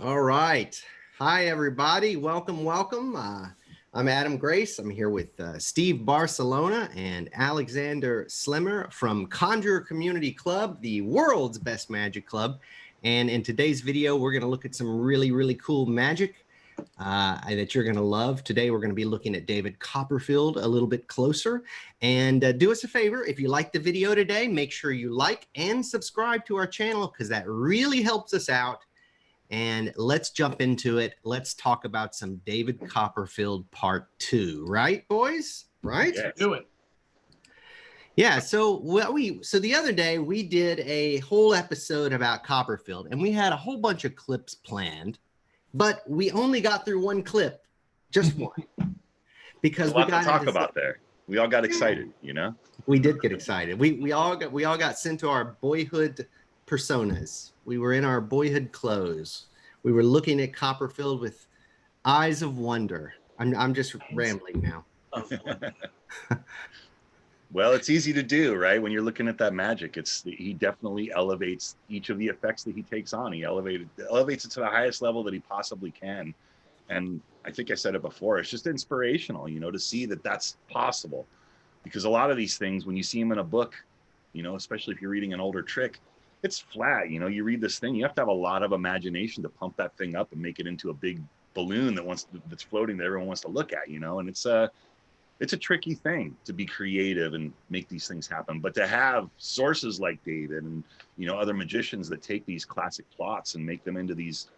All right. Hi, everybody. Welcome. I'm Adam Grace. I'm here with Steve Barcelona and Alexander Slimmer from Conjuror Community Club, the world's best magic club. And in today's video, we're going to look at some really cool magic that you're going to love. Today, we're going to be looking at David Copperfield a little bit closer. And do us a favor, if you like the video today, make sure you like and subscribe to our channel because that really helps us out. And let's jump into it. Let's talk about some David Copperfield part 2, right, boys? Right? Yeah, do it. Yeah, so the other day we did a whole episode about Copperfield and we had a whole bunch of clips planned, but we only got through one clip, just one. Because we got to talk about there. We all got excited, you know? We did get excited. We all got sent to our boyhood personas. We were in our boyhood clothes. We were looking at Copperfield with eyes of wonder. I'm just rambling now. Well, it's easy to do, right? When you're looking at that magic, he definitely elevates each of the effects that he takes on. He elevates it to the highest level that he possibly can. And I think I said it before, it's just inspirational, you know, to see that that's possible. Because a lot of these things, when you see them in a book, you know, especially if you're reading an older trick, it's flat. You know, you read this thing, you have to have a lot of imagination to pump that thing up and make it into a big balloon that's floating that everyone wants to look at, you know. And it's a tricky thing to be creative and make these things happen. But to have sources like David and, you know, other magicians that take these classic plots and make them into these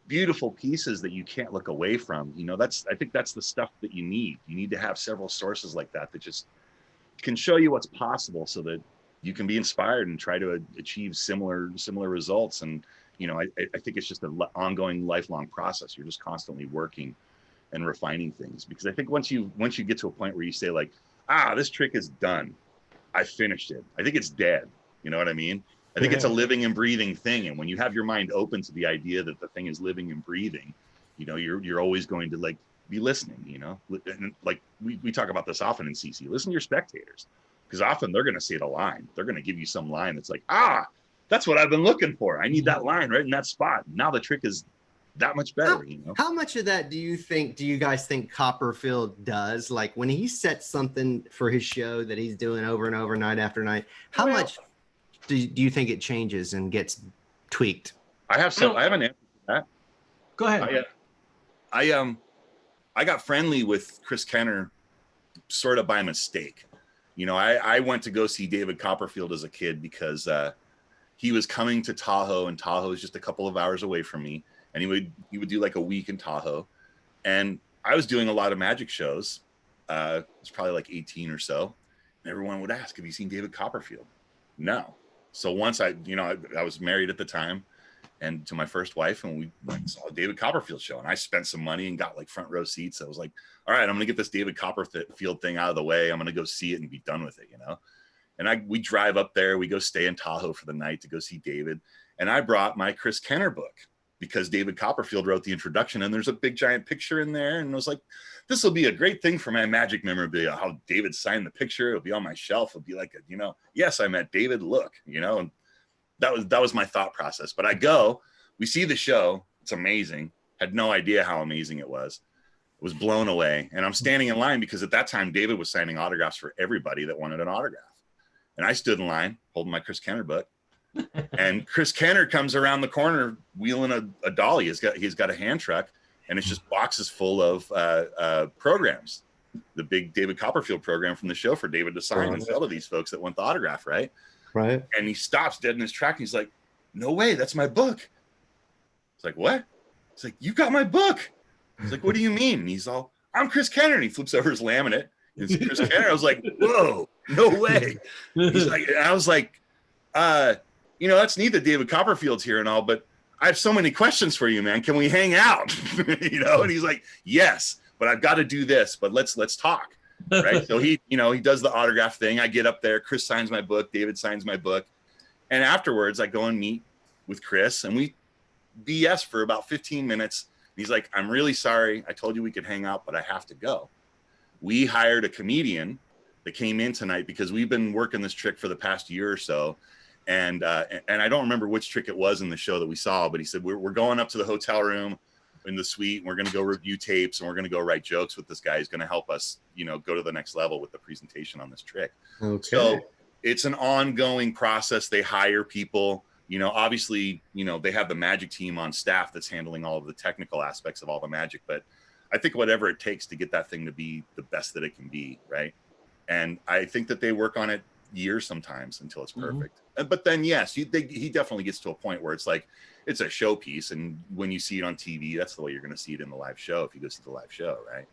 beautiful pieces that you can't look away from, you know, I think that's the stuff that you need. You need to have several sources like that just can show you what's possible so that you can be inspired and try to achieve similar results. And, you know, I think it's just an ongoing lifelong process. You're just constantly working and refining things, because I think once you get to a point where you say like, this trick is done, I finished it, I think it's dead. You know what I mean? I think it's a living and breathing thing. And when you have your mind open to the idea that the thing is living and breathing, you know, you're always going to like be listening, you know, and like we talk about this often in CC, listen to your spectators. Because often they're going to say the line. They're going to give you some line that's like, that's what I've been looking for. I need that line right in that spot. Now the trick is that much better, you know? How much of that do you guys think Copperfield does? Like when he sets something for his show that he's doing over and over, night after night, how much do you think it changes and gets tweaked? I have an answer to that. Go ahead. I got friendly with Chris Kenner sort of by mistake. You know, I went to go see David Copperfield as a kid because he was coming to Tahoe, and Tahoe is just a couple of hours away from me. And he would do like a week in Tahoe. And I was doing a lot of magic shows. I was probably like 18 or so. And everyone would ask, have you seen David Copperfield? No. So once I was married at the time and to my first wife, and we saw a David Copperfield show, and I spent some money and got like front row seats. I was like, all right, I'm going to get this David Copperfield thing out of the way. I'm going to go see it and be done with it, you know? And we drive up there, we go stay in Tahoe for the night to go see David. And I brought my Chris Kenner book because David Copperfield wrote the introduction, and there's a big giant picture in there. And I was like, this will be a great thing for my magic memorabilia. How David signed the picture, it'll be on my shelf. It'll be like, yes, I met David, look, you know, and that was my thought process. But we see the show. It's amazing. Had no idea how amazing it was. Was blown away. And I'm standing in line because at that time, David was signing autographs for everybody that wanted an autograph. And I stood in line holding my Chris Kenner book. And Chris Kenner comes around the corner wheeling a dolly. He's got a hand truck, and it's just boxes full of programs. The big David Copperfield program from the show for David to sign and sell to these folks that want the autograph, right? Right. And he stops dead in his track. And he's like, no way, that's my book. It's like, what? It's like, you got my book. He's like, what do you mean? And he's all, I'm Chris Kenner. And he flips over his laminate. And it's Chris Kenner. I was like, whoa, no way. He's like, and I was like, you know, that's neat that David Copperfield's here and all, but I have so many questions for you, man. Can we hang out? You know? And he's like, yes, but I've got to do this, but let's talk. Right. So he does the autograph thing. I get up there, Chris signs my book, David signs my book. And afterwards I go and meet with Chris, and we BS for about 15 minutes. He's like, I'm really sorry. I told you we could hang out, but I have to go. We hired a comedian that came in tonight because we've been working this trick for the past year or so. And I don't remember which trick it was in the show that we saw, but he said, we're going up to the hotel room in the suite, and we're going to go review tapes, and we're going to go write jokes with this guy who's going to help us, you know, go to the next level with the presentation on this trick. Okay. So it's an ongoing process. They hire people, you know, obviously, you know, they have the magic team on staff that's handling all of the technical aspects of all the magic, but I think whatever it takes to get that thing to be the best that it can be, right? And I think that they work on it years sometimes until it's perfect. But then, yes, he definitely gets to a point where it's like, it's a showpiece, and when you see it on TV, that's the way you're going to see it in the live show if you go see the live show, right?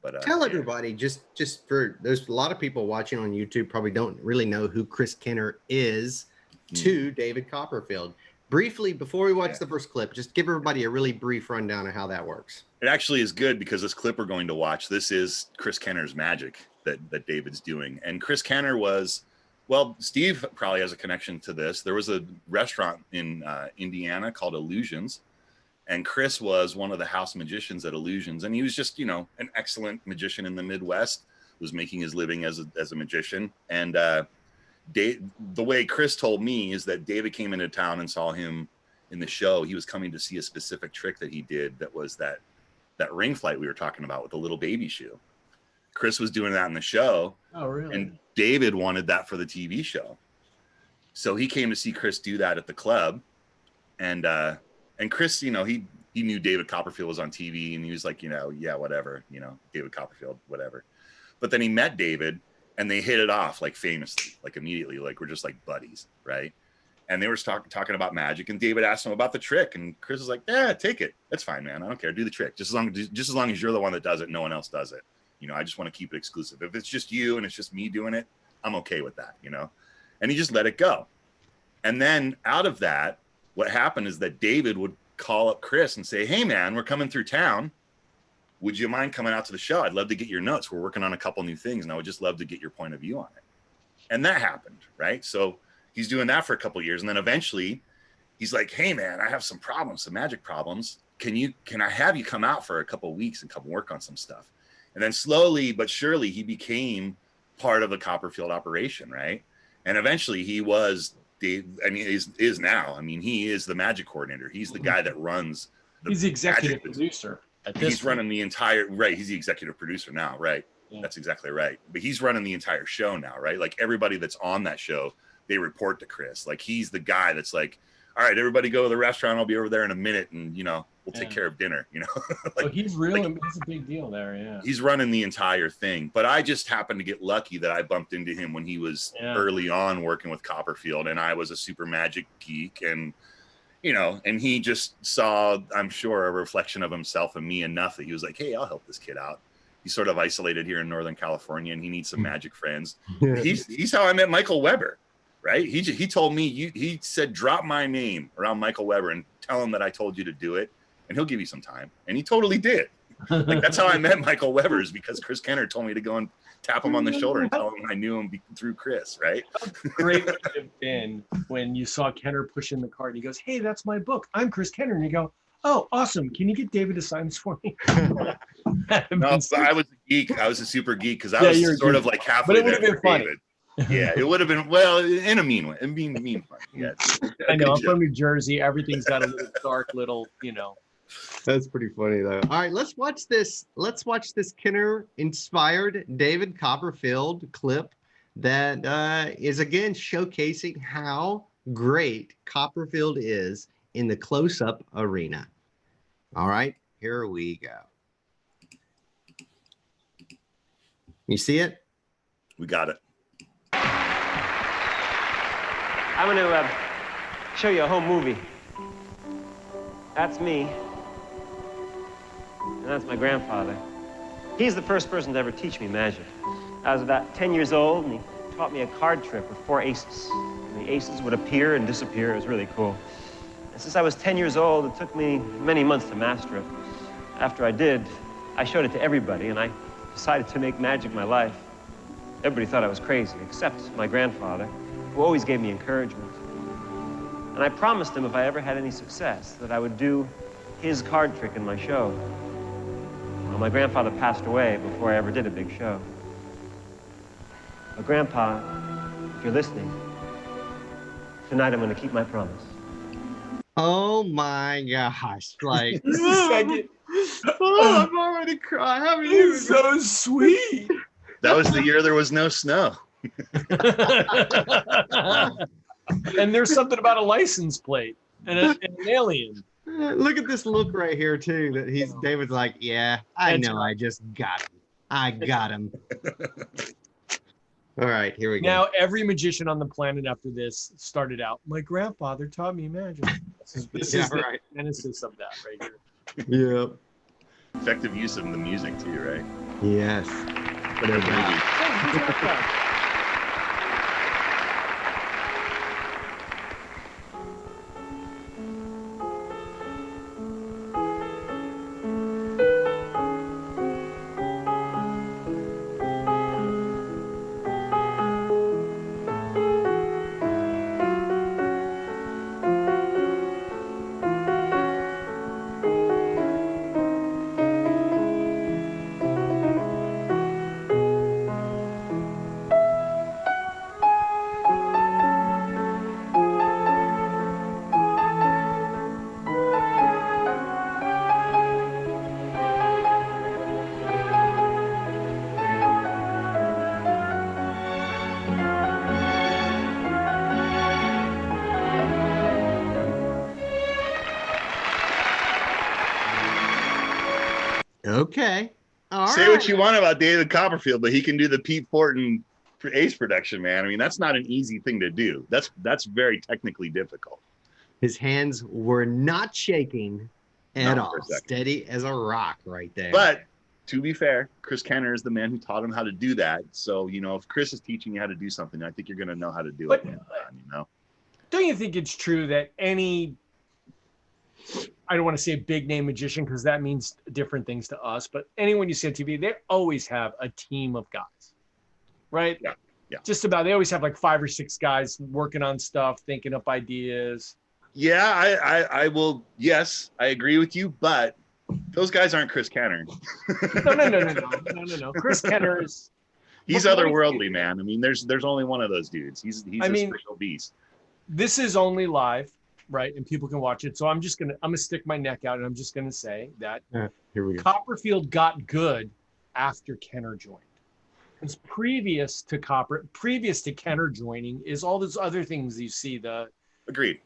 But tell everybody, just for there's a lot of people watching on YouTube probably don't really know who Chris Kenner is to David Copperfield. Briefly, before we watch the first clip, just give everybody a really brief rundown of how that works. It actually is good, because this clip we're going to watch, this is Chris Kenner's magic that David's doing. And Chris Kenner was, well, Steve probably has a connection to this. There was a restaurant in Indiana called Illusions, and Chris was one of the house magicians at Illusions. And he was just, you know, an excellent magician in the Midwest, was making his living as a magician. And the way Chris told me is that David came into town and saw him in the show. He was coming to see a specific trick that he did that was that ring flight we were talking about with the little baby shoe. Chris was doing that in the show. Oh, really? And David wanted that for the TV show. So he came to see Chris do that at the club. And Chris, you know, he knew David Copperfield was on TV, and he was like, you know, yeah, whatever, you know, David Copperfield, whatever. But then he met David, and they hit it off, like, famously, like immediately, like we're just like buddies, right? And they were talking about magic, and David asked him about the trick, and Chris was like, yeah, take it. That's fine, man. I don't care. Do the trick. Just as long as you're the one that does it, no one else does it. You know, I just want to keep it exclusive. If it's just you and it's just me doing it, I'm okay with that, you know? And he just let it go. And then out of that, what happened is that David would call up Chris and say, hey, man, we're coming through town. Would you mind coming out to the show? I'd love to get your notes. We're working on a couple new things, and I would just love to get your point of view on it. And that happened, right? So he's doing that for a couple of years. And then eventually he's like, hey, man, I have some problems, some magic problems. Can I have you come out for a couple of weeks and come work on some stuff? And then slowly but surely he became part of the Copperfield operation, right? And eventually he was is now. I mean, he is the magic coordinator. He's the guy that runs. He's the executive producer. He's running the entire, right. He's the executive producer now, right? Yeah. That's exactly right. But he's running the entire show now, right? Like everybody that's on that show, they report to Chris. Like he's the guy that's like, all right, everybody go to the restaurant. I'll be over there in a minute, and you know, we'll take care of dinner. You know, like, he's really he's a big deal there. Yeah, he's running the entire thing. But I just happened to get lucky that I bumped into him when he was early on working with Copperfield, and I was a super magic geek, and you know, and he just saw, I'm sure, a reflection of himself and me enough that he was like, hey, I'll help this kid out. He's sort of isolated here in Northern California, and he needs some magic friends. He's how I met Michael Weber. Right? He told me, he said, drop my name around Michael Weber and tell him that I told you to do it, and he'll give you some time. And he totally did. Like that's how I met Michael Weber, is because Chris Kenner told me to go and tap him on the shoulder and tell him I knew him through Chris, right? How great would it have been when you saw Kenner push in the cart and he goes, hey, that's my book. I'm Chris Kenner. And you go, oh, awesome. Can you get David to sign this for me? No, but I was a geek. I was a super geek because I was sort of like halfway there. But it would have been funny. David. Yeah, it would have been, well, in a mean way. I mean fun. Yeah, I know. I'm from New Jersey. Everything's got a little dark, little, you know. That's pretty funny, though. All right, let's watch this. Let's watch this Kenner-inspired David Copperfield clip that is again showcasing how great Copperfield is in the close-up arena. All right, here we go. You see it? We got it. I'm going to show you a home movie. That's me. And that's my grandfather. He's the first person to ever teach me magic. I was about 10 years old, and he taught me a card trick with 4 aces. And the aces would appear and disappear. It was really cool. And since I was 10 years old, it took me many months to master it. After I did, I showed it to everybody, and I decided to make magic my life. Everybody thought I was crazy, except my grandfather, who always gave me encouragement. And I promised him if I ever had any success that I would do his card trick in my show. Well, my grandfather passed away before I ever did a big show. But Grandpa, if you're listening, Tonight I'm going to keep my promise. Oh my gosh! Like, Second. oh, I'm already crying. I haven't even. It's so sweet. That was the year there was no snow. And there's something about a license plate and an alien. Look at this look right here too. That David's like, yeah, I That's know. right. I just got him. I got him. All right, here we go. Now every magician on the planet after this started out. My grandfather taught me magic. This Yeah, is the right. genesis of that right here. Yep. Effective use of the music too, right? Yes. For the movie. Hey, who's that guy? Okay. All Say right. what you want about David Copperfield, but he can do the Pete Fortin Ace production, man. I mean, that's not an easy thing to do. That's very technically difficult. His hands were not shaking at Not for all. a second. Steady as a rock right there. But to be fair, Chris Kenner is the man who taught him how to do that. So, you know, if Chris is teaching you how to do something, I think you're going to know how to do But- it. You know? Don't you think it's true that any, I don't want to say big name magician because that means different things to us, but anyone you see on TV, they always have a team of guys, right? Yeah, yeah. Just about, they always have like 5 or 6 guys working on stuff, thinking up ideas. Yeah, I will. Yes, I agree with you, but those guys aren't Chris Kenner. No. Chris Kenner is. He's But otherworldly, man. I mean, there's only one of those dudes. He's I a mean, special beast. This is only live, right? And people can watch it. So I'm gonna stick my neck out and I'm just gonna say that Here we go. Copperfield got good after Kenner joined. Because previous to Kenner joining is all those other things you see, that Agreed.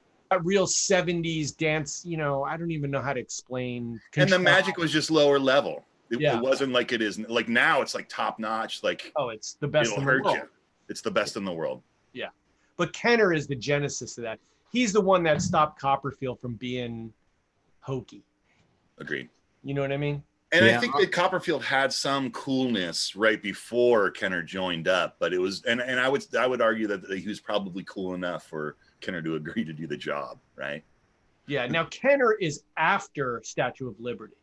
real 70s dance, you know, I don't even know how to explain. And the magic was just lower level. It Yeah. wasn't like it is like now. It's like top notch. Like, Oh, it's the best it'll in the hurt world. you. It's the best in the world. Yeah. But Kenner is the genesis of that. He's the one that stopped Copperfield from being hokey. Agreed. You know what I mean? And Yeah. I think that Copperfield had some coolness right before Kenner joined up, but it was, and I would argue that he was probably cool enough for Kenner to agree to do the job, right? Yeah. Now Kenner is after Statue of Liberty.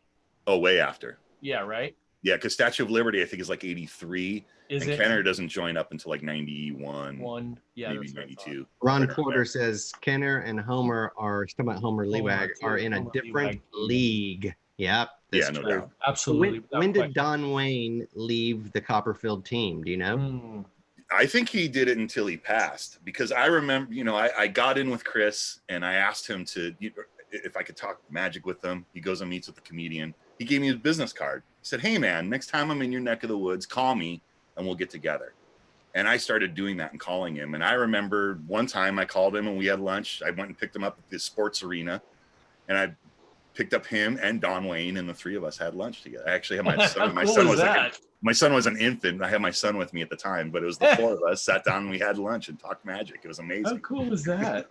Oh, way after. Yeah, right? Yeah, because Statue of Liberty, I think, is like 83. Is and it Kenner doesn't join up until like 91, one? Yeah, maybe that's what I thought. 92. Ron Right around Porter there. says Kenner and Homer are talking about Homer Leewag too. are in a Homer different Leewag. league. Yep. Yeah, That's no true. doubt. Absolutely. When, without when did question. Don Wayne leave the Copperfield team? Do you know? Mm. I think he did it until he passed, because I remember, you know, I got in with Chris and I asked him if I could talk magic with him. He goes and meets with the comedian. He gave me his business card. He said, "Hey man, next time I'm in your neck of the woods, call me and we'll get together." And I started doing that and calling him. And I remember one time I called him and we had lunch. I went and picked him up at the sports arena, and I picked up him and Don Wayne, and the three of us had lunch together. I actually had my son. How My cool son is was that? my son was an infant. I had my son with me at the time, but it was the 4 of us sat down and we had lunch and talked magic. It was How amazing. cool is that?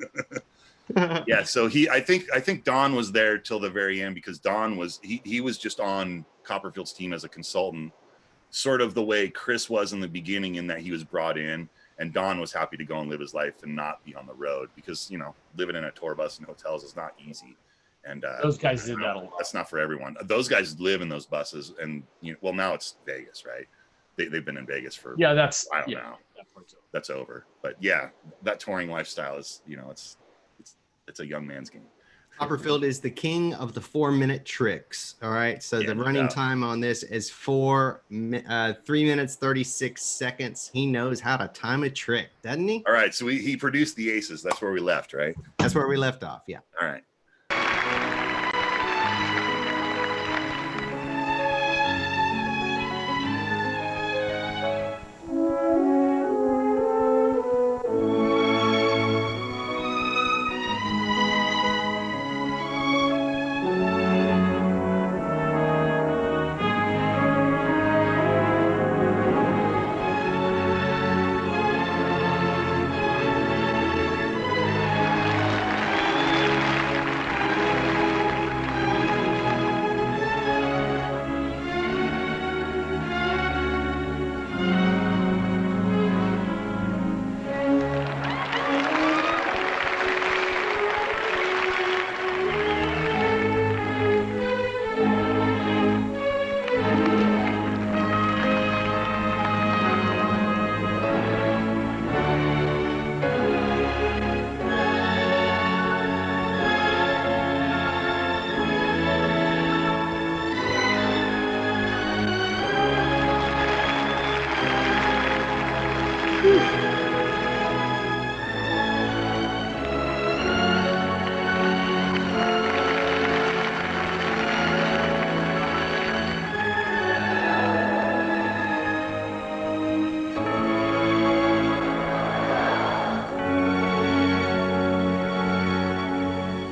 Yeah. So I think Don was there till the very end, because Don was, he was just on Copperfield's team as a consultant, sort of the way Chris was in the beginning, in that he was brought in, and Don was happy to go and live his life and not be on the road, because, you know, living in a tour bus and hotels is not easy. And Those guys did that a lot. That's not for everyone. Those guys live in those buses, and well, now it's Vegas, right? They've been in Vegas for, Yeah, that's I don't know. that part's over. That's over. But yeah, that touring lifestyle is, you know, it's a young man's game. Copperfield is the king of the 4-minute tricks. All right. So the running time on this is 3 minutes, 36 seconds. He knows how to time a trick, doesn't he? All right. So he produced the aces. That's where we left, right? That's where we left off. Yeah. All right.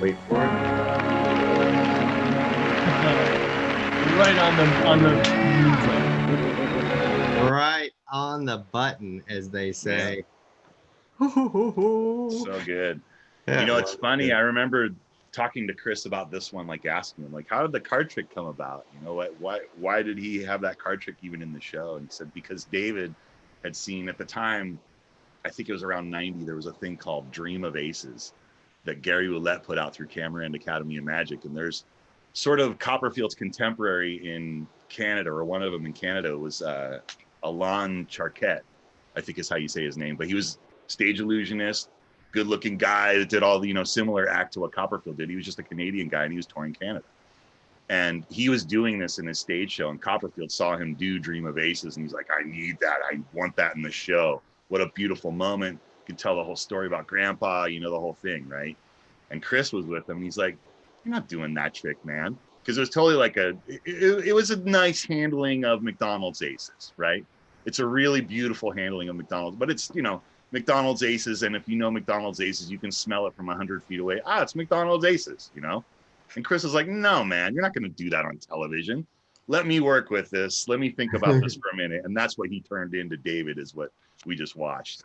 Wait for it. Right on the Right on the button, as they say. So good. Yeah, You know, it's well, funny. good. I remember talking to Chris about this one, like asking him, like, how did the card trick come about? You know, why did he have that card trick even in the show? And he said, because David had seen at the time, I think it was around 90, there was a thing called Dream of Aces that Gary Roulette put out through Cameron Academy of Magic. And there's sort of Copperfield's contemporary in Canada, or one of them in Canada, was Alain Charquet, I think is how you say his name. But he was stage illusionist, good looking guy that did all the, you know, similar act to what Copperfield did. He was just a Canadian guy and he was touring Canada. And he was doing this in his stage show, and Copperfield saw him do Dream of Aces, and he's like, I need that. I want that in the show. What a beautiful moment. You can tell the whole story about Grandpa, you know, the whole thing, right? And Chris was with him, and he's like, you're not doing that trick, man. Because it was totally like it was a nice handling of McDonald's Aces, right? It's a really beautiful handling of McDonald's, but it's, you know, McDonald's Aces, and if you know McDonald's Aces, you can smell it from 100 feet away. Ah, it's McDonald's Aces, you know? And Chris was like, no, man, you're not going to do that on television. Let me work with this. Let me think about this for a minute. And that's what he turned into David, is what we just watched.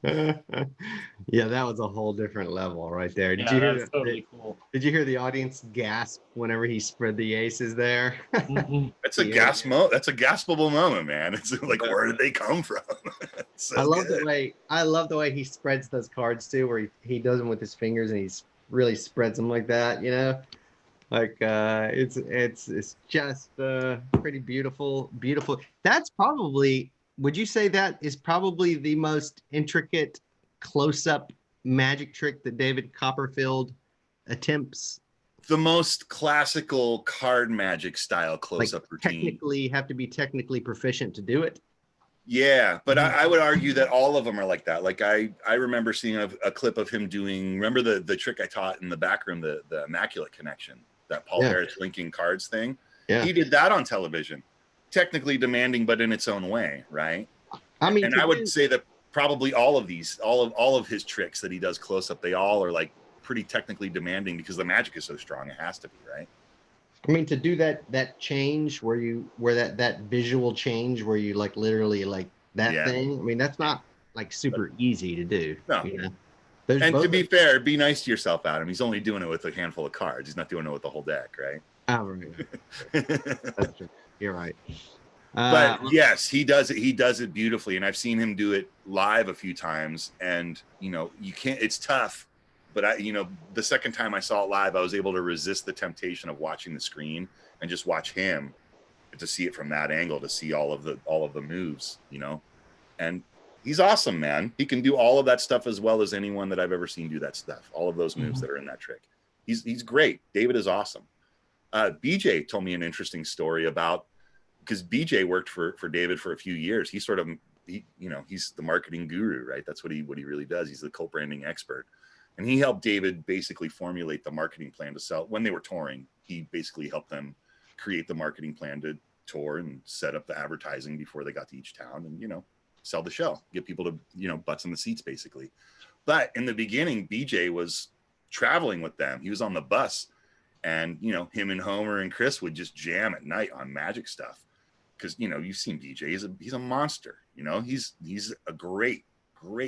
Yeah, that was a whole different level right there. Did yeah, you hear that's totally cool. Did you hear the audience gasp whenever he spread the aces there? Mhm. That's a Yeah. that's a gaspable moment, man. It's like, where did they come from? So I love good. the way he spreads those cards too, where he does them with his fingers and he's really spreads them like that, you know? Like it's just pretty beautiful. That's probably, would you say that is probably the most intricate close-up magic trick that David Copperfield attempts? The most classical card magic style Like close-up routine. technically have to be technically proficient to do it. Yeah, but I would argue that all of them are like that. Like I remember seeing a clip of him doing, remember the trick I taught in the back room, the Immaculate Connection, that Paul Yeah. Harris linking cards thing. Yeah. He did that on television. Technically demanding, but in its own way, right? I mean, And to I would do- say that probably all of these, all of his tricks that he does close up, they all are like pretty technically demanding because the magic is so strong. It has to be, right? I mean, to do that change where that visual change where you like literally like that Yeah. thing. I mean, that's not like super easy to do. No. You know? There's And both to be fair, be nice to yourself, Adam. He's only doing it with a handful of cards. He's not doing it with the whole deck, right? Oh, right. That's true. You're right. But yes, he does it. He does it beautifully, and I've seen him do it live a few times. And you know, you can't. It's tough. But the second time I saw it live, I was able to resist the temptation of watching the screen and just watch him, to see it from that angle, to see all of the moves. You know, and he's awesome, man. He can do all of that stuff as well as anyone that I've ever seen do that stuff. All of those moves that are in that trick. He's great. David is awesome. BJ told me an interesting story about, because BJ worked for David for a few years. He sort of, he's the marketing guru, right? That's what he really does. He's the co-branding expert. And he helped David basically formulate the marketing plan to sell. When they were touring, he basically helped them create the marketing plan to tour and set up the advertising before they got to each town and, sell the show, get people to, butts in the seats basically. But in the beginning, BJ was traveling with them. He was on the bus, and, him and Homer and Chris would just jam at night on magic stuff. Cause you've seen BJ, he's a monster, he's a great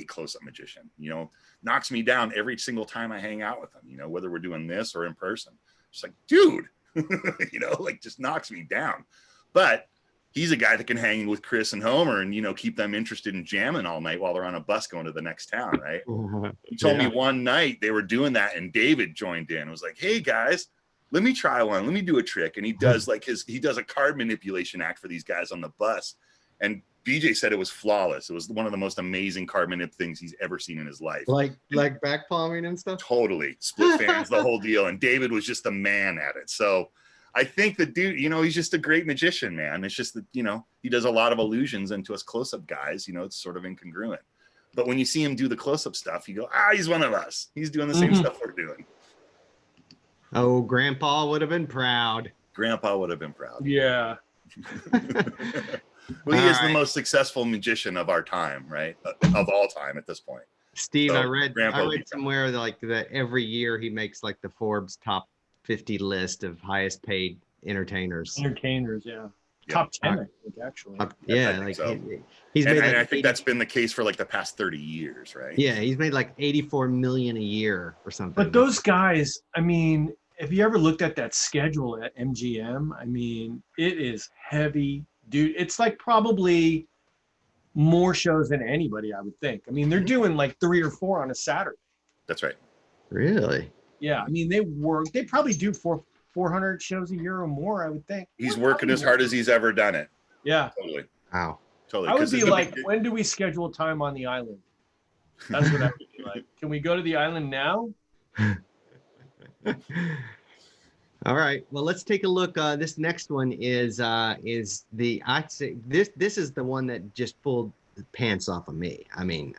close-up magician, knocks me down every single time I hang out with him, whether we're doing this or in person. Just like, dude, just knocks me down. But he's a guy that can hang with Chris and Homer and, keep them interested in jamming all night while they're on a bus going to the next town, right? He told me one night they were doing that and David joined in and was like, hey guys, let me try one. Let me do a trick. And he does he does a card manipulation act for these guys on the bus. And BJ said it was flawless. It was one of the most amazing card manip things he's ever seen in his life. Like back palming and stuff? Totally. Split fans, the whole deal. And David was just a man at it. So I think the dude, he's just a great magician, man. It's just that, he does a lot of illusions, and to us close-up guys, it's sort of incongruent. But when you see him do the close-up stuff, you go, he's one of us. He's doing the same stuff we're doing. Oh, Grandpa would have been proud. Grandpa would have been proud. Yeah. Well, he is the most successful magician of our time, right? Of all time at this point. Steve, So, I read Grandpa somewhere that every year he makes like the Forbes top 50 list of highest paid entertainers. Entertainers, yeah. Top 10, I think, actually. Yeah, like so. He's and, made. And like I think that's been the case for like the past 30 years, right? Yeah, he's made like 84 million a year or something. But those guys, I mean, if you ever looked at that schedule at MGM, I mean, it is heavy, dude. It's like probably more shows than anybody, I would think. I mean, they're doing like 3 or 4 on a Saturday. That's right. Really? Yeah, I mean, they probably do 400 shows a year or more, I would think. He's working as hard as he's ever done it. Yeah. Totally. Wow. Totally. I would be like, when do we schedule time on the island? That's what I would be like. Can we go to the island now? All right. Well, let's take a look. This next one is I'd say this is the one that just pulled the pants off of me. I mean,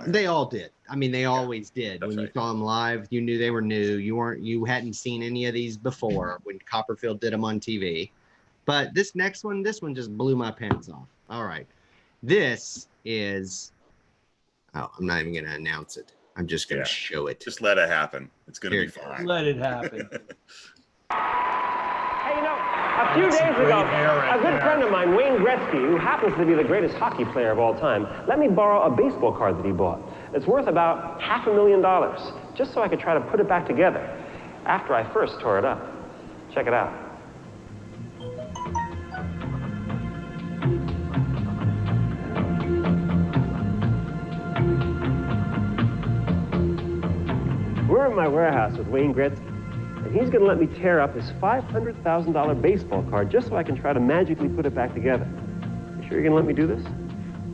they all did. I mean, they always did. When you saw them live, you knew they were new. You hadn't seen any of these before when Copperfield did them on TV. But this next one, just blew my pants off. All right. This is, I'm not even going to announce it. I'm just going to show it. Just let it happen. It's going to be fine. Let it happen. Hey, a few days ago, a good friend of mine, Wayne Gretzky, who happens to be the greatest hockey player of all time, let me borrow a baseball card that he bought. It's worth about $500,000, just so I could try to put it back together after I first tore it up. Check it out. We're in my warehouse with Wayne Gretzky, and he's going to let me tear up his $500,000 baseball card just so I can try to magically put it back together. You sure you're going to let me do this?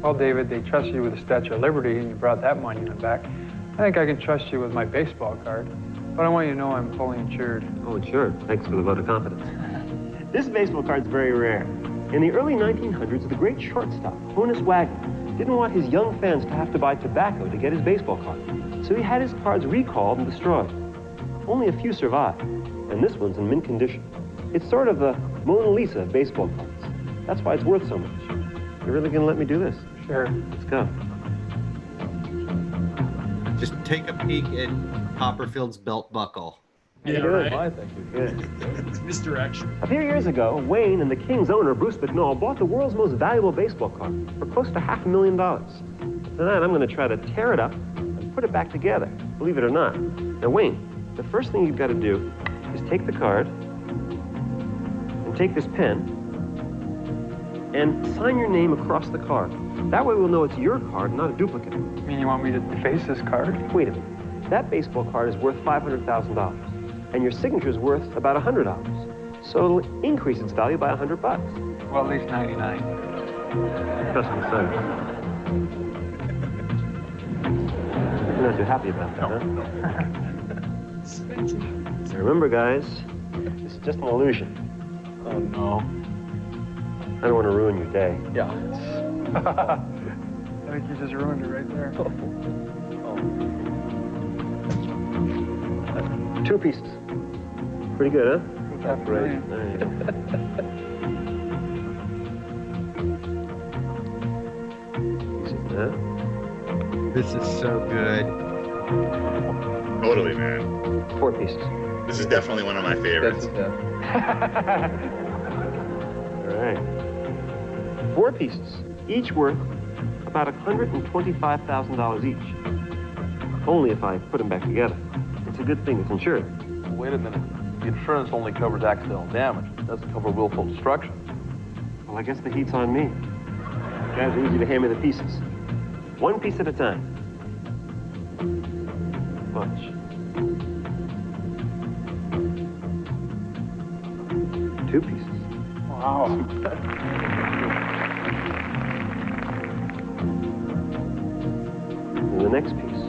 Well, David, they trust you with the Statue of Liberty, and you brought that monument back. I think I can trust you with my baseball card, but I want you to know I'm fully insured. Oh, insured. Thanks for the vote of confidence. This baseball card's very rare. In the early 1900s, the great shortstop, Honus Wagner, didn't want his young fans to have to buy tobacco to get his baseball card. So he had his cards recalled and destroyed. Only a few survived, and this one's in mint condition. It's sort of the Mona Lisa of baseball cards. That's why it's worth so much. You really gonna let me do this? Sure. Let's go. Just take a peek at Copperfield's belt buckle. Yeah, good. right. I think you're good. It's misdirection. A few years ago, Wayne and the Kings owner, Bruce McNall, bought the world's most valuable baseball card for close to $500,000. Tonight, I'm gonna try to tear it up and put it back together, believe it or not. Now, Wayne, the first thing you've got to do is take the card and take this pen and sign your name across the card. That way we'll know it's your card, not a duplicate. You mean you want me to deface this card? Wait a minute. That baseball card is worth $500,000, and your signature is worth about $100. So it'll increase its value by $100. Well, at least 99. Trust me, son. You're not too happy about that, huh? So remember, guys, this is just an illusion. Oh, no. I don't want to ruin your day. Yeah. I think you just ruined it right there. Two pieces. Pretty good, huh? That's great. There you go. See that? This is so good. Totally, man. Four pieces. This is definitely one of my favorites. All right. Four pieces, each worth about $125,000 each. Only if I put them back together. It's a good thing it's insured. Wait a minute. The insurance only covers accidental damage. It doesn't cover willful destruction. Well, I guess the heat's on me. You guys are easy to hand me the pieces. One piece at a time. Bunch. Two pieces. Wow. And the next piece.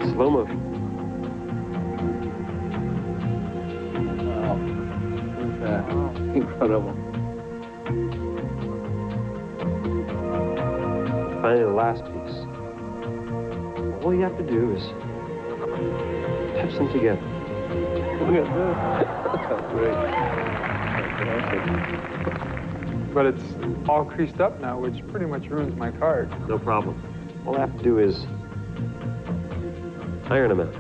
In slow motion. Wow. Look at that. Incredible. Finally, the last piece. All you have to do is touch them together. Look at this. That's great. But it's all creased up now, which pretty much ruins my card. No problem. All I have to do is iron them out.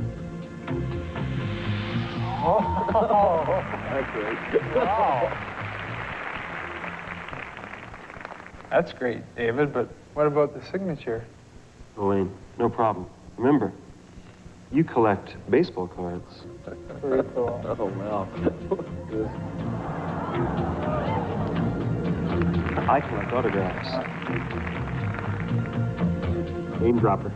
Oh, that's great. Wow. That's great, David, but what about the signature? Elaine, no problem. Remember, you collect baseball cards. Very cool. Oh, wow. I collect autographs. Name dropper.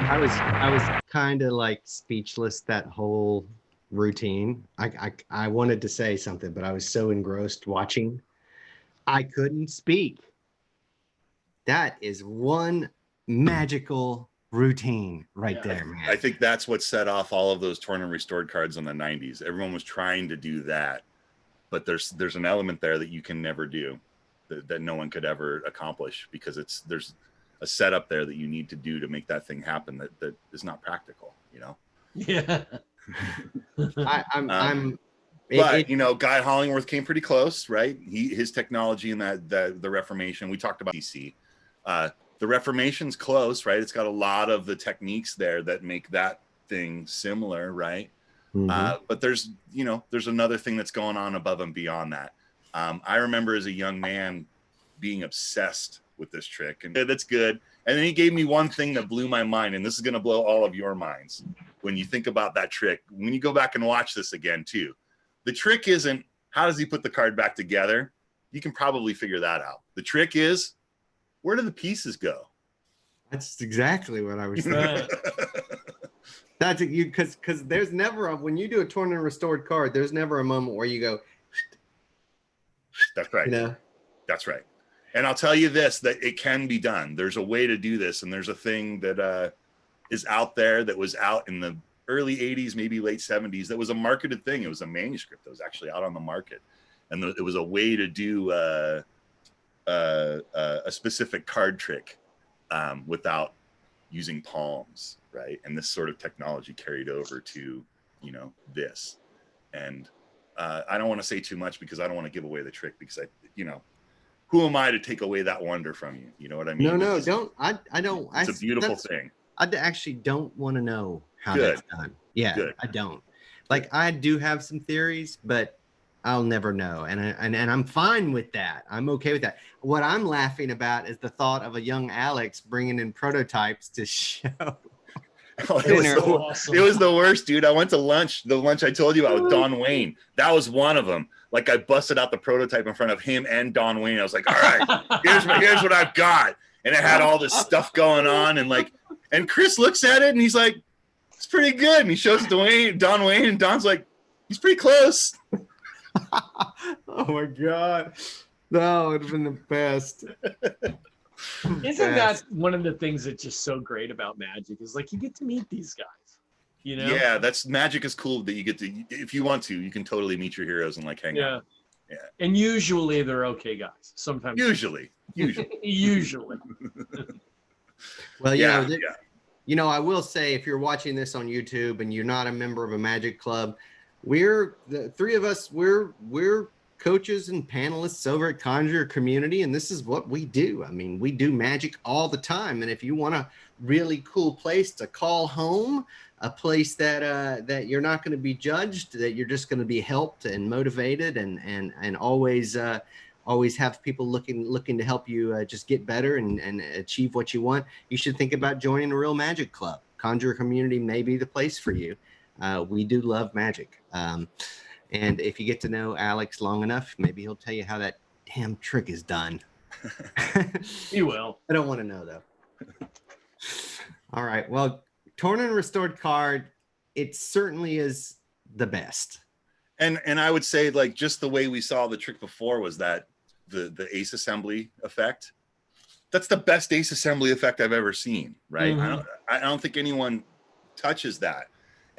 I was kind of like speechless that whole routine. I wanted to say something, but I was so engrossed watching, I couldn't speak. That is one magical routine right there, man. I think that's what set off all of those torn and restored cards in the 90s. Everyone was trying to do that, but there's an element there that you can never do, that no one could ever accomplish, because there's a setup there that you need to do to make that thing happen that is not practical, you know? Yeah. But you know, Guy Hollingworth came pretty close, right? His technology and the Reformation. We talked about DC. The Reformation's close, right? It's got a lot of the techniques there that make that thing similar, right? Mhm. But there's another thing that's going on above and beyond that. I remember as a young man being obsessed with this trick, and that's good. And then he gave me one thing that blew my mind, and this is going to blow all of your minds when you think about that trick. When you go back and watch this again too, the trick isn't how does he put the card back together. You can probably figure that out. The trick is, where do the pieces go? That's exactly what I was thinking. That's you, because there's never when you do a torn and restored card, there's never a moment where you go. That's right. You know? That's right. And I'll tell you this, that it can be done. There's a way to do this, and there's a thing that is out there that was out in the early 80s, maybe late 70s. That was a marketed thing. It was a manuscript that was actually out on the market, and it was a way to do a specific card trick without using palms, right? And this sort of technology carried over to, this. And I don't want to say too much because I don't want to give away the trick, because who am I to take away that wonder from you? You know what I mean? No, don't. I don't. It's a beautiful thing. I actually don't want to know how Good. that's done. Yeah, Good. I don't. Like, I do have some theories, but I'll never know. And I'm fine with that. I'm okay with that. What I'm laughing about is the thought of a young Alex bringing in prototypes to show. Oh, it was the worst, dude. I went to lunch, the lunch I told you about with Don Wayne. That was one of them. Like, I busted out the prototype in front of him and Don Wayne. I was like, all right, here's what I've got. And it had all this stuff going on. And Chris looks at it and he's like, it's pretty good. And he shows it to Don Wayne, and Don's like, he's pretty close. Oh my God. No, it would have been the best. Isn't Yes. that one of the things that's just so great about Magic is like you get to meet these guys, you know? Yeah, that's Magic is cool that you get to, if you want to, you can totally meet your heroes and like hang Yeah. out. Yeah. And usually they're okay guys. Sometimes. Usually. Usually. Well, Yeah, I will say if you're watching this on YouTube and you're not a member of a Magic Club, we're the three of us. We're coaches and panelists over at Conjuror Community, and this is what we do. I mean, we do magic all the time. And if you want a really cool place to call home, a place that you're not going to be judged, that you're just going to be helped and motivated, and always have people looking to help you just get better and achieve what you want, you should think about joining a real Magic Club. Conjuror Community may be the place for you. We do love magic. And if you get to know Alex long enough, maybe he'll tell you how that damn trick is done. He will. I don't want to know, though. All right. Well, Torn and Restored card, it certainly is the best. And I would say, like, just the way we saw the trick before was that the ace assembly effect. That's the best ace assembly effect I've ever seen, right? Mhm. I don't think anyone touches that.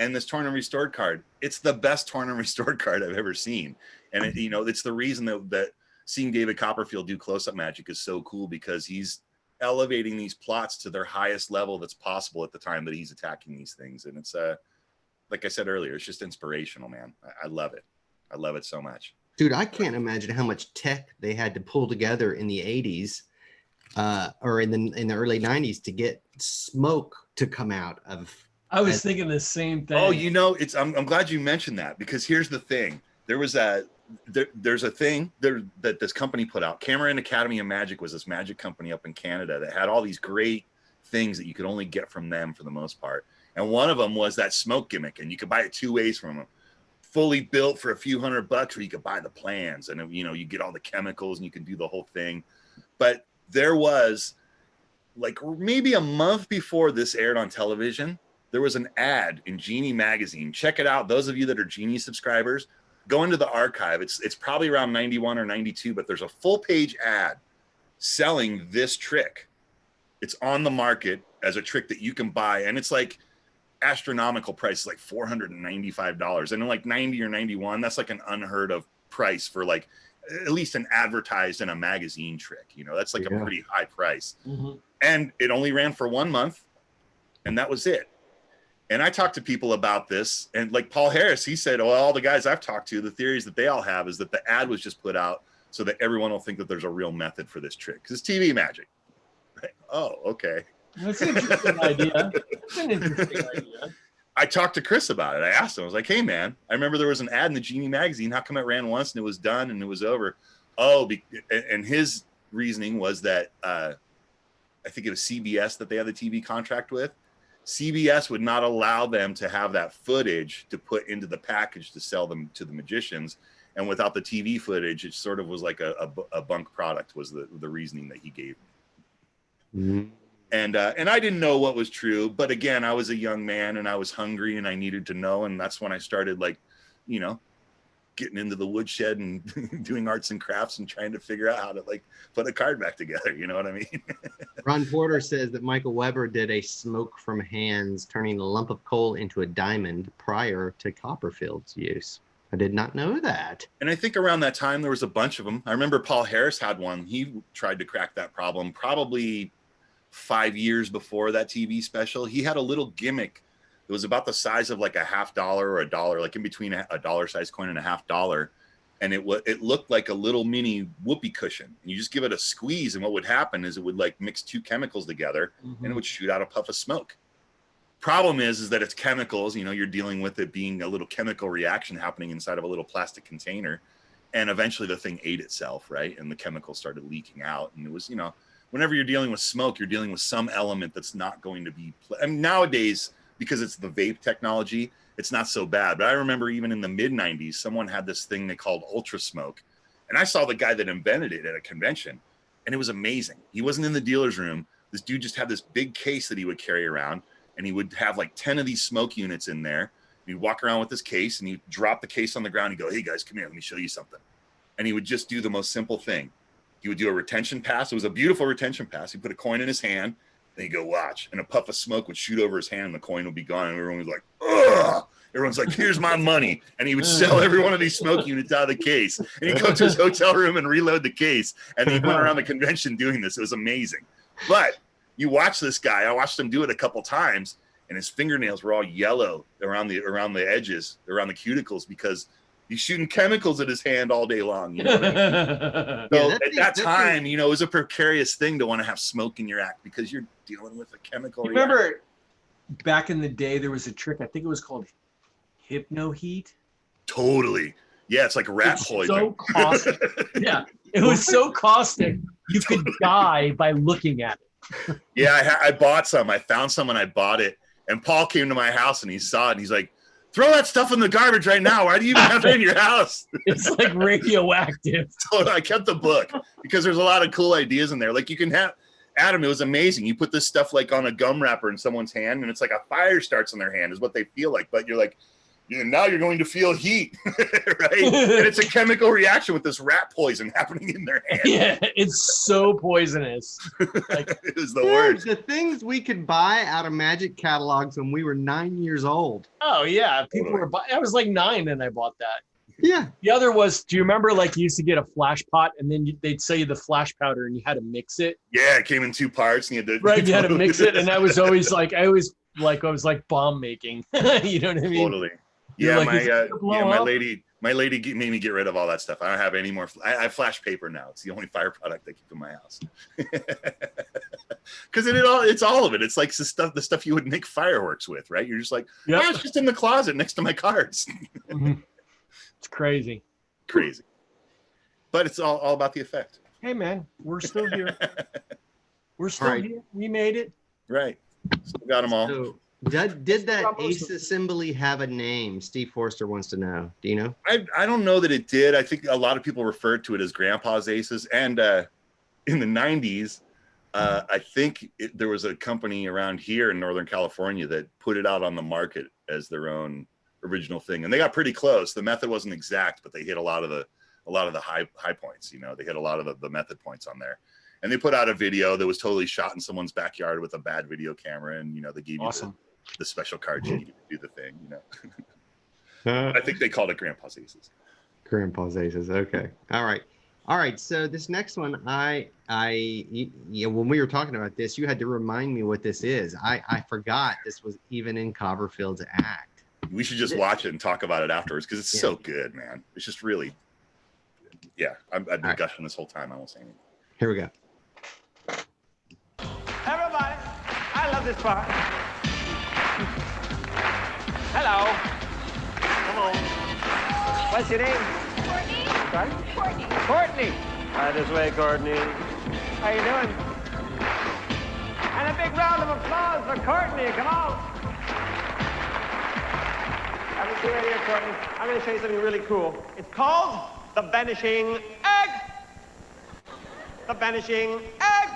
And this Torn and Restored card, it's the best Torn and Restored card I've ever seen. And it's the reason that seeing David Copperfield do close-up magic is so cool, because he's elevating these plots to their highest level that's possible at the time that he's attacking these things. And it's like I said earlier, it's just inspirational, man. I love it. I love it so much. Dude, I can't imagine how much tech they had to pull together in the 80s or in the early 90s to get smoke to come out of. I was thinking the same thing. Oh, I'm glad you mentioned that, because here's the thing. There's a thing there that this company put out. Cameron Academy of Magic was this magic company up in Canada that had all these great things that you could only get from them for the most part. And one of them was that smoke gimmick, and you could buy it two ways from them. Fully built for a few $100, or you could buy the plans, and you get all the chemicals and you can do the whole thing. But there was, like, maybe a month before this aired on television, there was an ad in Genie magazine. Check it out. Those of you that are Genie subscribers, go into the archive. It's probably around 91 or 92, but there's a full page ad selling this trick. It's on the market as a trick that you can buy, and it's like astronomical price, like $495. And in like 90 or 91, that's like an unheard of price for like at least an advertised in a magazine trick. That's like a pretty high price. Mm-hmm. And it only ran for 1 month, and that was it. And I talked to people about this, and like Paul Harris, he said, well, all the guys I've talked to, the theories that they all have is that the ad was just put out so that everyone will think that there's a real method for this trick, because it's TV magic. Right? Oh, okay. That's an interesting idea. That's an interesting idea. I talked to Chris about it. I asked him, I was like, hey, man, I remember there was an ad in the Genie magazine. How come it ran once and it was done and it was over? Oh, and his reasoning was that I think it was CBS that they had the TV contract with. CBS would not allow them to have that footage to put into the package to sell them to the magicians. And without the TV footage, it sort of was like a bunk product, was the reasoning that he gave me. Mm-hmm. And I didn't know what was true. But again, I was a young man and I was hungry and I needed to know. And that's when I started, like, getting into the woodshed and doing arts and crafts and trying to figure out how to, like, put a card back together. You know what I mean? Ron Porter says that Michael Weber did a smoke from hands, turning a lump of coal into a diamond prior to Copperfield's use. I did not know that. And I think around that time, there was a bunch of them. I remember Paul Harris had one. He tried to crack that problem probably 5 years before that TV special. He had a little gimmick. It was about the size of like a $50 or $1, like in between a dollar size coin and a $50. And it looked like a little mini whoopee cushion. And you just give it a squeeze, and what would happen is it would like mix two chemicals together, and it would shoot out a puff of smoke. Problem is that it's chemicals. You're dealing with it being a little chemical reaction happening inside of a little plastic container, and eventually the thing ate itself, right? And the chemicals started leaking out, and it was, whenever you're dealing with smoke, you're dealing with some element that's not going to be. I mean, nowadays, because it's the vape technology, it's not so bad. But I remember even in the mid 90s, someone had this thing they called ultra smoke. And I saw the guy that invented it at a convention, and it was amazing. He wasn't in the dealer's room. This dude just had this big case that he would carry around, and he would have like 10 of these smoke units in there. He'd walk around with this case, and he'd drop the case on the ground. He'd go, hey guys, come here, let me show you something. And he would just do the most simple thing. he would do a retention pass. It was a beautiful retention pass. He put a coin in his hand, then he'd go watch, and a puff of smoke would shoot over his hand, and the coin would be gone, and everyone was like, ugh! Everyone's like, here's my money. And he would sell every one of these smoke units out of the case. And he'd go to his hotel room and reload the case. And he went around the convention doing this. It was amazing. But you watch this guy, I watched him do it a couple times, and his fingernails were all yellow around the edges, around the cuticles, because he's shooting chemicals at his hand all day long. You know what I mean? So at that time, you know, it was a precarious thing to want to have smoke in your act because you're dealing with a chemical reaction. Remember back in the day, there was a trick, I think it was called Hypno Heat. Totally. Yeah, it's like rat poison. So caustic. Yeah, it was so caustic you could die by looking at it. Yeah, I bought some. I found some and I bought it. And Paul came to my house and he saw it and he's like, throw that stuff in the garbage right now. Why do you even have it in your house? It's like radioactive. So I kept the book because there's a lot of cool ideas in there. Like you can have, Adam, it was amazing. You put this stuff like on a gum wrapper in someone's hand and it's like a fire starts in their hand is what they feel like. But you're like, now you're going to feel heat, right? And it's a chemical reaction with this rat poison happening in their hand. Yeah, it's so poisonous. Like, it was the worst. The things we could buy out of magic catalogs when we were 9 years old. Oh yeah, people were. I was like 9 and I bought that. Yeah. The other was, do you remember like you used to get a flash pot and then they'd sell you the flash powder and you had to mix it? Yeah, it came in 2 parts and you had to. Right, you had to mix it, and that was always like I was like bomb making. You know what I mean? Totally. Yeah, like, my lady made me get rid of all that stuff. I don't have any more. I have flash paper now. It's the only fire product I keep in my house. Because it's all of it. It's like the stuff you would make fireworks with, right? You're just like, yep. Oh, it's just in the closet next to my cards. Mm-hmm. It's crazy. Crazy. But it's all about the effect. Hey man, we're still here. We're still here. We made it. Right. Still got them all. So, did that Ace Assembly have a name? Steve Forster wants to know. Do you know? I don't know that it did. I think a lot of people referred to it as Grandpa's Aces. And in the 90s, I think there was a company around here in Northern California that put it out on the market as their own original thing. And they got pretty close. The method wasn't exact, but they hit a lot of the high points. You know, they hit a lot of the method points on there. And they put out a video that was totally shot in someone's backyard with a bad video camera. And, you know, they gave you the special cards you needed to do the thing, you know. I think they called it Grandpa's Aces. Grandpa's Aces. Okay. All right. So this next one, when we were talking about this, you had to remind me what this is. I forgot this was even in Copperfield's act. We should just watch it and talk about it afterwards because it's so good, man. It's just really, I've been gushing this whole time. I won't say anything. Here we go. Everybody, I love this part. Hello. Come on. What's your name? Courtney. Sorry? Courtney. Courtney. Right this way, Courtney. How you doing? And a big round of applause for Courtney. Come on. Have a seat right here, Courtney. I'm going to show you something really cool. It's called the vanishing egg. The vanishing egg.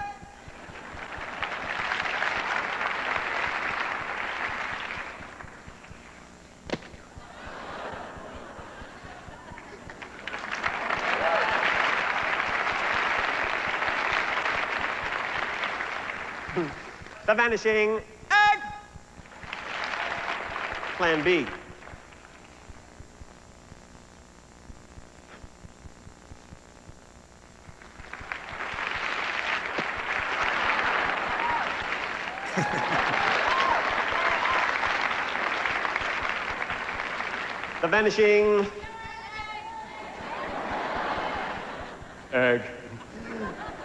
The vanishing egg. Plan B. The vanishing egg.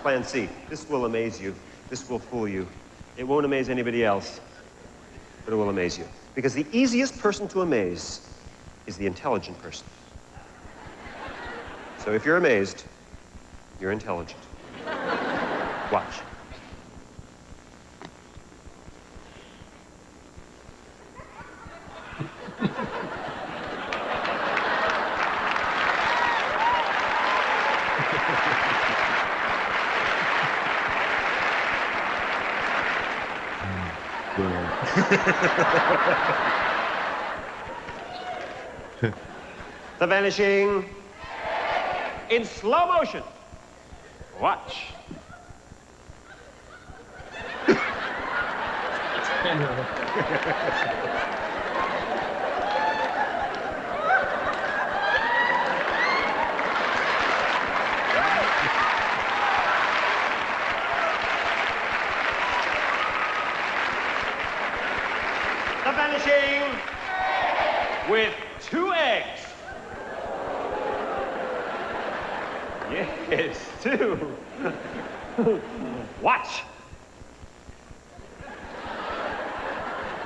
Plan C. This will amaze you. This will fool you. It won't amaze anybody else, but it will amaze you. Because the easiest person to amaze is the intelligent person. So if you're amazed, you're intelligent. Watch. The vanishing in slow motion. Watch. The vanishing with 2 eggs. Yes, 2. Watch.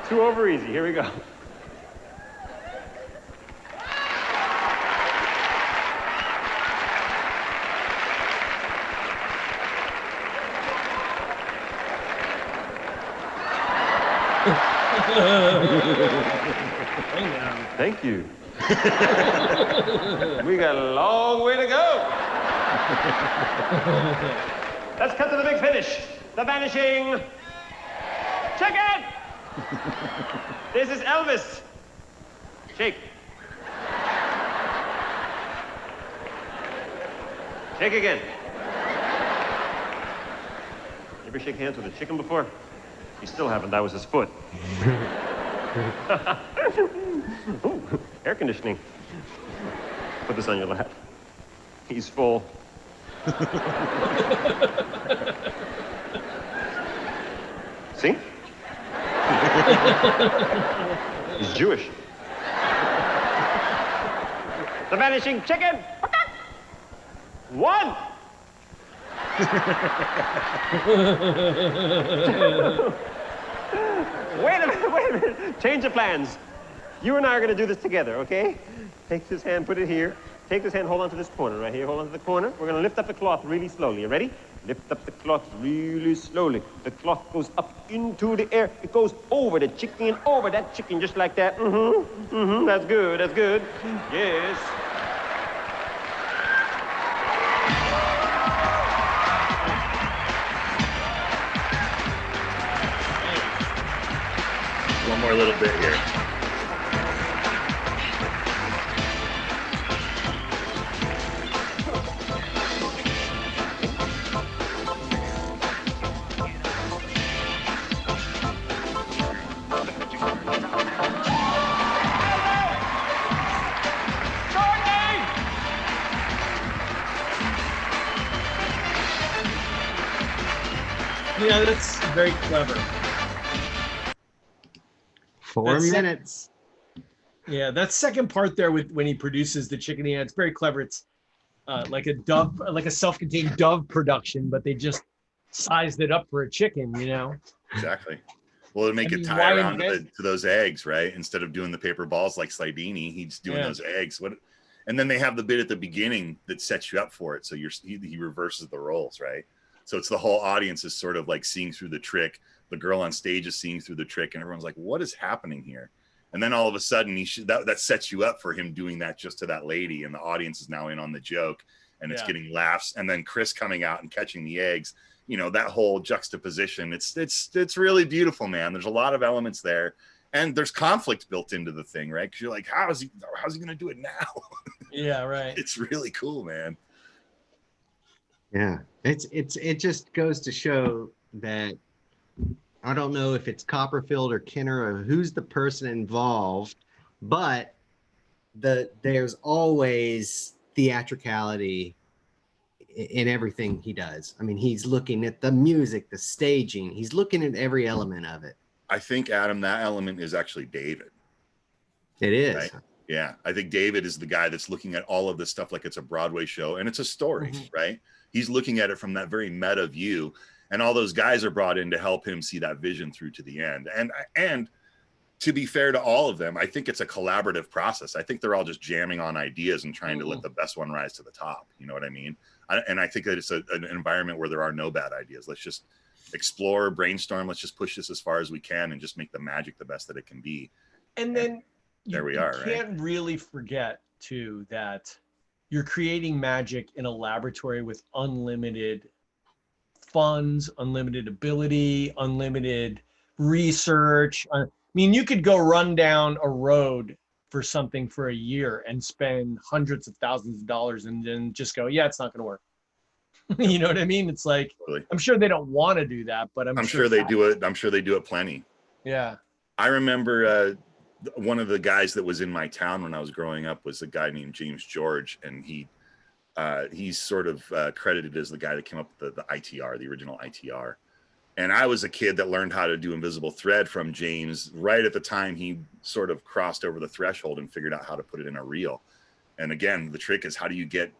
2 over easy. Here we go. Thank you. We got a long way to go. Let's cut to the big finish. The vanishing chicken. This is Elvis. Shake. Shake again. You ever shake hands with a chicken before? You still haven't. That was his foot. Ooh, air conditioning. Put this on your lap. He's full. See? He's Jewish. The vanishing chicken. 1. Wait a minute. Change of plans. You and I are going to do this together, okay? Take this hand, put it here. Take this hand, hold on to this corner right here. Hold on to the corner. We're going to lift up the cloth really slowly. You ready? Lift up the cloth really slowly. The cloth goes up into the air. It goes over the chicken and over that chicken just like that. That's good. That's good. Yes. One more little bit here. Yeah, that's very clever. 4 minutes. Yeah, that second part there with when he produces the chicken, yeah, it's very clever. It's like a dove, like a self-contained dove production, but they just sized it up for a chicken, you know? Exactly. Well, to make it tie around to those eggs, right? Instead of doing the paper balls like Slidini, he's doing those eggs. And then they have the bit at the beginning that sets you up for it. So he reverses the roles, right? So it's the whole audience is sort of like seeing through the trick. The girl on stage is seeing through the trick, and everyone's like, "What is happening here?" And then all of a sudden, that sets you up for him doing that just to that lady, and the audience is now in on the joke, and it's getting laughs. And then Chris coming out and catching the eggs. You know, that whole juxtaposition. It's really beautiful, man. There's a lot of elements there, and there's conflict built into the thing, right? Because you're like, how's he going to do it now? Yeah, right. It's really cool, man. Yeah, it just goes to show that I don't know if it's Copperfield or Kinner or who's the person involved, but there's always theatricality in everything he does. I mean, he's looking at the music, the staging, he's looking at every element of it. I think, Adam, that element is actually David. It is. Right? Yeah, I think David is the guy that's looking at all of this stuff like it's a Broadway show and it's a story, right? He's looking at it from that very meta view, and all those guys are brought in to help him see that vision through to the end. And to be fair to all of them, I think it's a collaborative process. I think they're all just jamming on ideas and trying to let the best one rise to the top. You know what I mean? And I think that it's an environment where there are no bad ideas. Let's just explore, brainstorm. Let's just push this as far as we can and just make the magic the best that it can be. And then there we are. You can't really forget too that you're creating magic in a laboratory with unlimited funds, unlimited ability, unlimited research. I mean, you could go run down a road for something for a year and spend hundreds of thousands of dollars and then just go, yeah, it's not going to work. You know what I mean? It's like, Really. I'm sure they don't want to do that, but I'm sure they do it. I'm sure they do it plenty. Yeah. I remember one of the guys that was in my town when I was growing up was a guy named James George, and he's sort of credited as the guy that came up with the ITR, the original ITR. And I was a kid that learned how to do invisible thread from James right at the time he sort of crossed over the threshold and figured out how to put it in a reel. And again, the trick is, how do you get,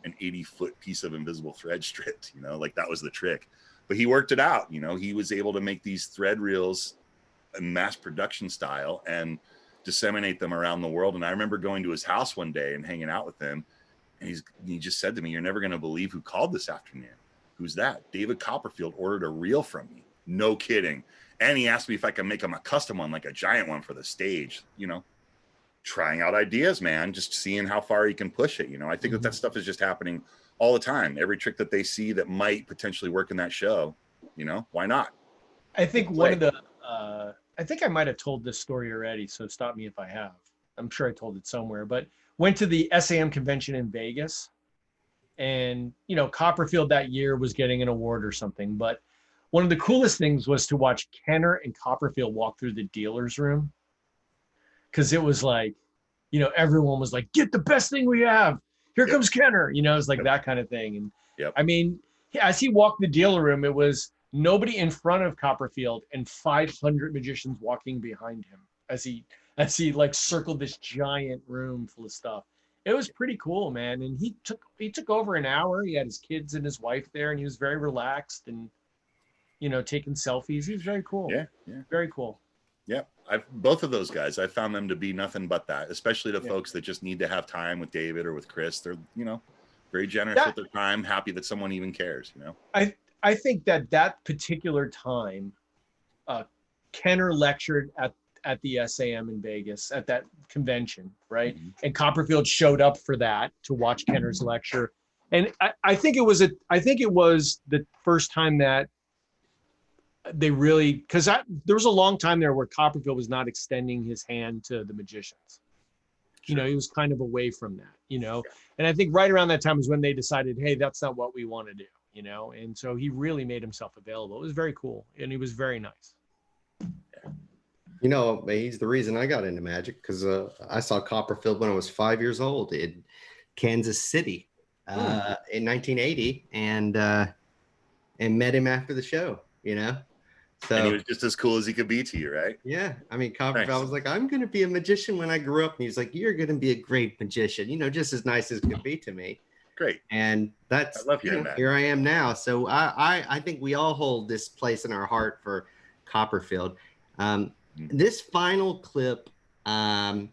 an 80-foot piece of invisible thread stripped, like that was the trick. But he worked it out, he was able to make these thread reels in mass production style and disseminate them around the world. And I remember going to his house one day and hanging out with him. And he just said to me, "You're never going to believe who called this afternoon." "Who's that?" "David Copperfield ordered a reel from me." No kidding. And he asked me if I could make him a custom one, like a giant one for the stage, trying out ideas, man, just seeing how far he can push it. I think that stuff is just happening all the time. Every trick that they see that might potentially work in that show, why not? I think one of the, I think I might have told this story already, so stop me if I have. I'm sure I told it somewhere, but went to the SAM convention in Vegas, and Copperfield that year was getting an award or something. But one of the coolest things was to watch Kenner and Copperfield walk through the dealer's room, because it was like, everyone was like, "Get the best thing we have. Here comes Kenner." It's like that kind of thing. And I mean, as he walked the dealer room, it was nobody in front of Copperfield and 500 magicians walking behind him as he like circled this giant room full of stuff. It was pretty cool, man. And he took over an hour. He had his kids and his wife there, and he was very relaxed and taking selfies. He was very cool. Yeah. Very cool. Yeah, both of those guys, I found them to be nothing but that, especially to folks that just need to have time with David or with Chris. They're, very generous with their time, happy that someone even cares, I think that particular time, Kenner lectured at the SAM in Vegas at that convention, right? Mm-hmm. And Copperfield showed up for that to watch Kenner's lecture. And I think it was the first time that they really, because there was a long time there where Copperfield was not extending his hand to the magicians. Sure. He was kind of away from that, Yeah. And I think right around that time was when they decided, hey, that's not what we want to do, and so he really made himself available. It was very cool, and he was very nice. He's the reason I got into magic, because I saw Copperfield when I was 5 years old in Kansas City in 1980, and met him after the show, So, and he was just as cool as he could be to you, right? Yeah. I mean, Copperfield was like, "I'm going to be a magician when I grew up." And he's like, "You're going to be a great magician," just as nice as could be to me. Great. And that's, I love hearing that. Here I am now. So I think we all hold this place in our heart for Copperfield. This final clip it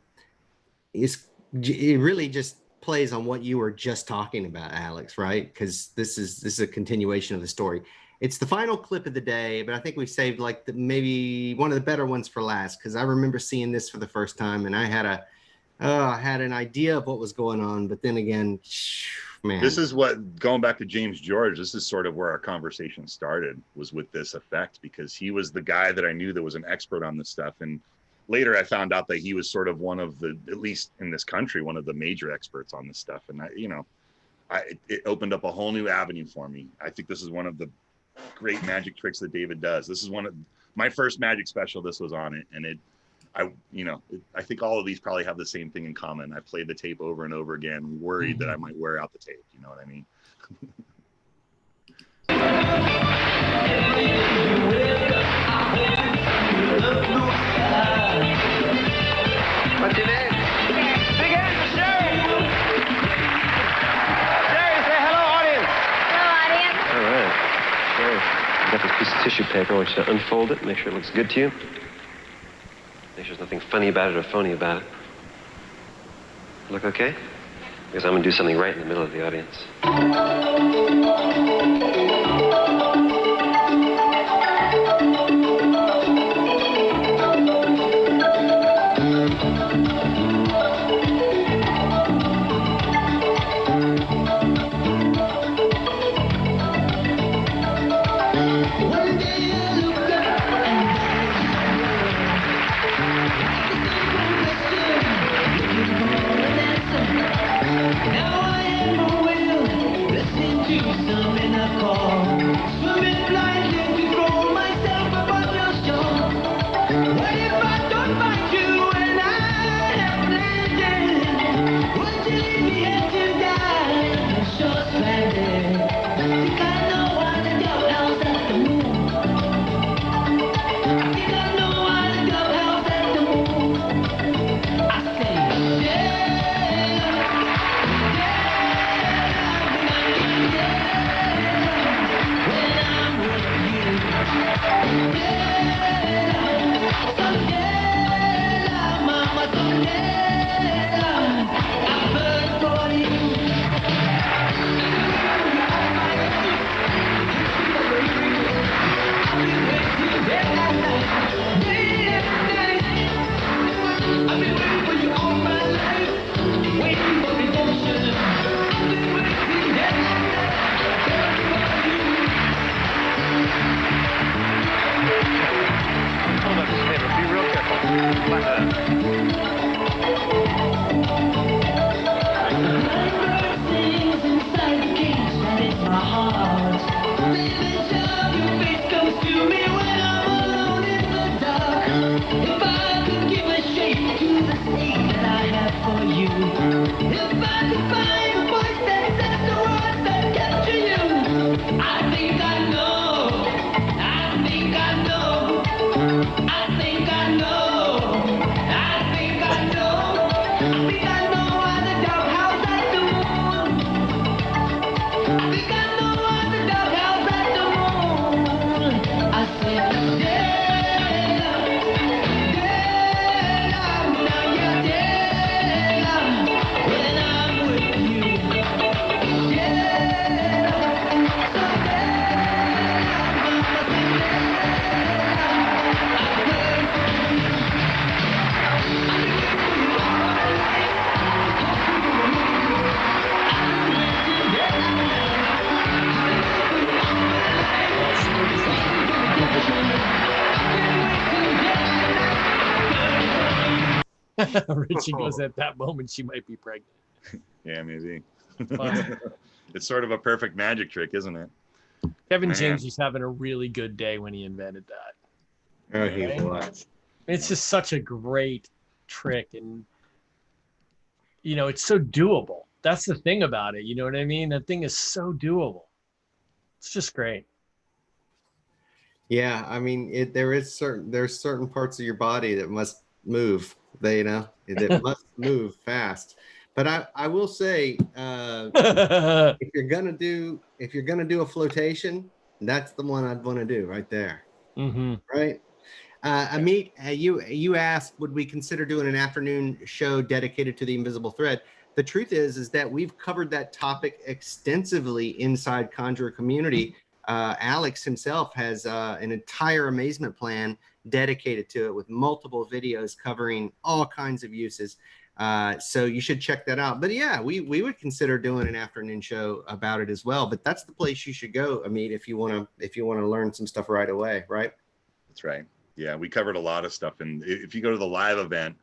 really just plays on what you were just talking about, Alex, right? Because this is a continuation of the story. It's the final clip of the day, but I think we saved maybe one of the better ones for last, because I remember seeing this for the first time, and I had an idea of what was going on, but then again, man. This is going back to James George, this is sort of where our conversation started, was with this effect, because he was the guy that I knew that was an expert on this stuff. And later I found out that he was sort of one of the, at least in this country, one of the major experts on this stuff. And it opened up a whole new avenue for me. I think this is one of the great magic tricks that David does. This is one of my first magic special. This was on it, and I think all of these probably have the same thing in common. I played the tape over and over again, worried that I might wear out the tape. You know what I mean? What's your name? Big hand for Sherry. Sherry, say hello, audience. Hello, audience. All right. Sure. You got this piece of tissue paper. I want you to unfold it, make sure it looks good to you. Make sure there's nothing funny about it or phony about it. Look okay? Because I'm going to do something right in the middle of the audience. Now I am a will, listen to Richie goes, at that moment she might be pregnant. Yeah, maybe. Fun. It's sort of a perfect magic trick, isn't it? Kevin Man. James was having a really good day when he invented that. Oh, he was. It's just such a great trick, and you know, it's so doable. That's the thing about it. You know what I mean? That thing is so doable. It's just great. Yeah, I mean, there's certain parts of your body that must move. That must move fast. But I will say, if you're gonna do a flotation, that's the one I'd want to do right there. Mm-hmm. Right. Amit, you asked, would we consider doing an afternoon show dedicated to the invisible thread? The truth is that we've covered that topic extensively inside Conjuror Community. Alex himself has an entire amazement plan dedicated to it with multiple videos covering all kinds of uses. So you should check that out. But yeah, we would consider doing an afternoon show about it as well. But that's the place you should go, Amit, if you want to learn some stuff right away, right? That's right. Yeah, we covered a lot of stuff. And if you go to the live event,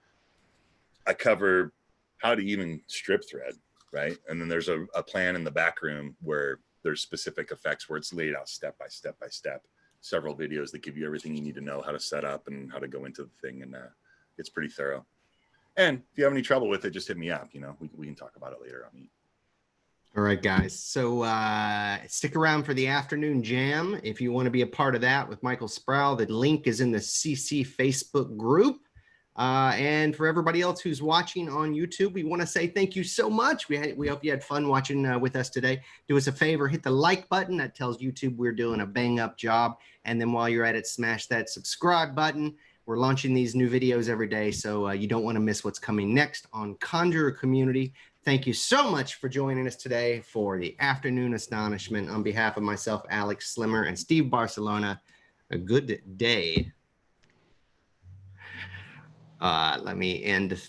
I cover how to even strip thread, right? And then there's a plan in the back room where there's specific effects where it's laid out step by step by step, several videos that give you everything you need to know how to set up and how to go into the thing. And it's pretty thorough. And if you have any trouble with it, just hit me up. You know, we can talk about it later on. All right, guys. So stick around for the afternoon jam. If you want to be a part of that with Michael Sproul, the link is in the CC Facebook group. And for everybody else who's watching on YouTube, we want to say thank you so much. We hope you had fun watching with us today. Do us a favor, hit the like button. That tells YouTube we're doing a bang up job. And then while you're at it, smash that subscribe button. We're launching these new videos every day, so you don't want to miss what's coming next on Conjuror Community. Thank you so much for joining us today for the Afternoon Astonishment. On behalf of myself, Alex Slimmer, and Steve Barcelona, a good day. Let me end.